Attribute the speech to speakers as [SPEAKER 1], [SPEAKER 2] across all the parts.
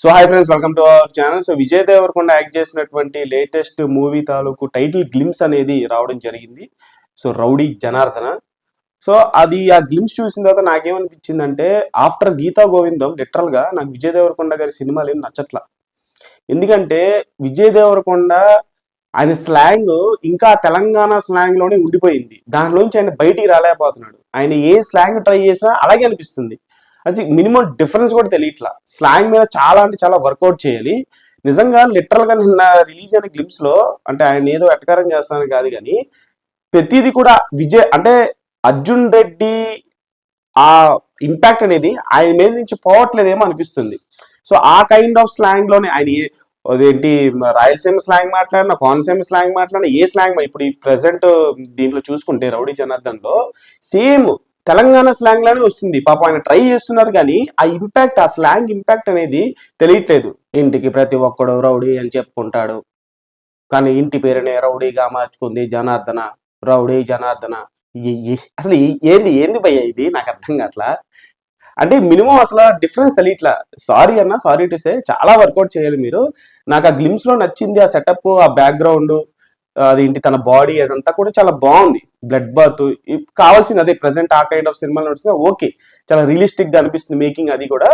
[SPEAKER 1] So hi friends, welcome to our channel. So Vijay Deverakonda act చేసినటువంటి latest movie తాలూకు title glimpse అనేది రావడం జరిగింది. So rowdy Janardhana. సో అది ఆ గ్లిమ్స్ చూసిన తర్వాత నాకేమనిపించిందంటే, ఆఫ్టర్ గీతా గోవిందం లిటరల్గా నాకు విజయ్ దేవరకొండ గారి సినిమాలు ఏం నచ్చట్లా. ఎందుకంటే విజయ్ దేవరకొండ ఆయన స్లాంగ్ ఇంకా తెలంగాణ స్లాంగ్ లోనే ఉండిపోయింది. దానిలోంచి ఆయన బయటికి రాలేకపోతున్నాడు. ఆయన ఏ స్లాంగ్ ట్రై చేసినా అలాగే అనిపిస్తుంది. అది మినిమం డిఫరెన్స్ కూడా తెలియట్లా. స్లాంగ్ మీద చాలా అంటే చాలా వర్కౌట్ చేయాలి. నిజంగా లిటరల్గా నిన్న రిలీజ్ అయిన గ్లిమ్స్ లో, అంటే ఆయన ఏదో ఎటకారం చేస్తానని కాదు కానీ, ప్రతిదీ కూడా విజయ్ అంటే అర్జున్ రెడ్డి ఆ ఇంపాక్ట్ అనేది ఆయన మీద నుంచి పోవట్లేదేమో అనిపిస్తుంది. సో ఆ కైండ్ ఆఫ్ స్లాంగ్ లోనే ఆయన అదేంటి రాయలసీమ స్లాంగ్ మాట్లాడినా, కోనసీమ స్లాంగ్ మాట్లాడినా, ఏ స్లాంగ్ ఇప్పుడు ఈ ప్రెసెంట్ దీంట్లో చూసుకుంటే రౌడీ జనార్దన్ లో సేమ్ తెలంగాణ స్లాంగ్ లానే వస్తుంది. పాపం ఆయన ట్రై చేస్తున్నారు కానీ ఆ ఇంపాక్ట్, ఆ స్లాంగ్ ఇంపాక్ట్ అనేది తెలియట్లేదు. ఇంటికి ప్రతి ఒక్కడు రౌడీ అని చెప్పుకుంటాడు, కానీ ఇంటి పేరునే రౌడీగా మార్చుకుంది జనార్దన, రౌడీ జనార్దన. అసలు ఏంది ఏంది భయ్య ఇది? నాకు అర్థం కావట్లా. అంటే మినిమం అసలు డిఫరెన్స్ తెలియట్లా. సారీ అన్న, సారీ టు సే, చాలా వర్కౌట్ చేయాలి మీరు. నాకు ఆ గ్లిమ్స్ లో నచ్చింది ఆ సెటప్, ఆ బ్యాక్గ్రౌండ్, అదేంటి తన బాడీ, అదంతా కూడా చాలా బాగుంది. బ్లడ్ బాత్ కావాల్సింది అదే. ప్రెసెంట్ ఆ కైండ్ ఆఫ్ సినిమాలు నడిచిన ఓకే, చాలా రియలిస్టిక్ గా అనిపిస్తుంది మేకింగ్ అది కూడా.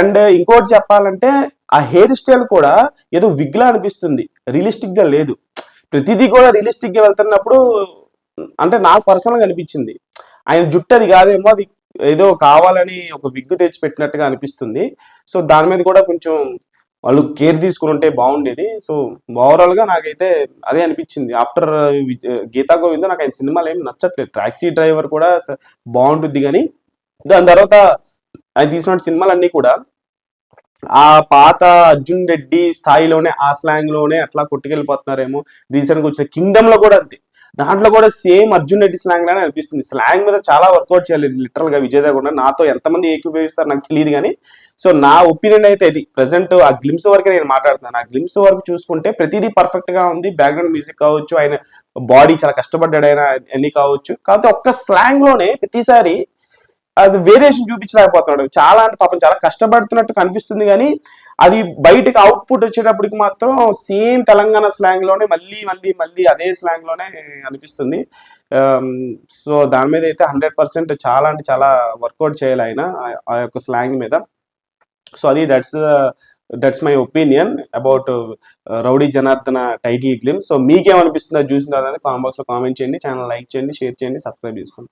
[SPEAKER 1] అండ్ ఇంకోటి చెప్పాలంటే, ఆ హెయిర్ స్టైల్ కూడా ఏదో విగ్ లా అనిపిస్తుంది, రియలిస్టిక్ గా లేదు. ప్రతిదీ కూడా రియలిస్టిక్ గా వెళ్తున్నప్పుడు అంటే నాకు పర్సనల్ గా అనిపించింది, ఆయన జుట్టు అది కాదేమో, అది ఏదో కావాలని ఒక విగ్గు తెచ్చి పెట్టినట్టుగా అనిపిస్తుంది. సో దాని మీద కూడా కొంచెం వాళ్ళు కేర్ తీసుకుని ఉంటే బాగుండేది. సో ఓవరాల్ గా నాకైతే అదే అనిపించింది. ఆఫ్టర్ గీతా గోవింద నాకు ఆయన సినిమాలు ఏమి నచ్చట్లేదు. టాక్సీ డ్రైవర్ కూడా బాగుంటుంది కానీ, దాని తర్వాత ఆయన తీసిన సినిమాలన్నీ కూడా ఆ పాత అర్జున్ రెడ్డి స్థాయిలోనే, ఆ స్లాంగ్ లోనే అట్లా కొట్టుకెళ్ళిపోతున్నారేమో. రీసెంట్ గా వచ్చిన కింగ్డమ్ లో కూడా అంతే, దాంట్లో కూడా సేమ్ అర్జున్ రెడ్డి స్లాంగ్ లానే అనిపిస్తుంది. స్లాంగ్ మీద చాలా వర్కౌట్ చేయాలి లిటరల్ గా విజయ్ దేవరకొండ. నాతో ఎంతమంది ఏకీభవిస్తారు నాకు తెలియదు కానీ, సో నా ఒపీనియన్ అయితే ఇది. ప్రెసెంట్ ఆ గ్లిమ్స్ వరకే నేను మాట్లాడుతున్నాను. ఆ గ్లిమ్స్ వరకు చూసుకుంటే ప్రతిదీ పర్ఫెక్ట్ గా ఉంది. బ్యాక్గ్రౌండ్ మ్యూజిక్ కావచ్చు, ఆయన బాడీ చాలా కష్టపడ్డాడు ఆయన, అన్ని కావచ్చు. కాకపోతే ఒక్క స్లాంగ్ లోనే ప్రతిసారి అది వేరియేషన్ చూపించలేకపోతున్నాడు. చాలా అంటే పాపం చాలా కష్టపడుతున్నట్టు కనిపిస్తుంది కానీ, అది బయటకు అవుట్పుట్ వచ్చేటప్పటికి మాత్రం సేమ్ తెలంగాణ స్లాంగ్ లోనే మళ్ళీ మళ్ళీ మళ్ళీ అదే స్లాంగ్ లోనే అనిపిస్తుంది. సో దాని మీద అయితే 100% చాలా అంటే చాలా వర్కౌట్ చేయాలి ఆయన ఆ యొక్క స్లాంగ్ మీద. సో అది that's my opinion about rowdy Janardhana title glimpse. So మీకేమనిపిస్తుందో చూసిన తర్వాత కామెంట్ బాక్స్ లో కామెంట్ చేయండి, ఛానల్ లైక్ చేయండి, షేర్ చేయండి, సబ్స్క్రైబ్ చేసుకోండి.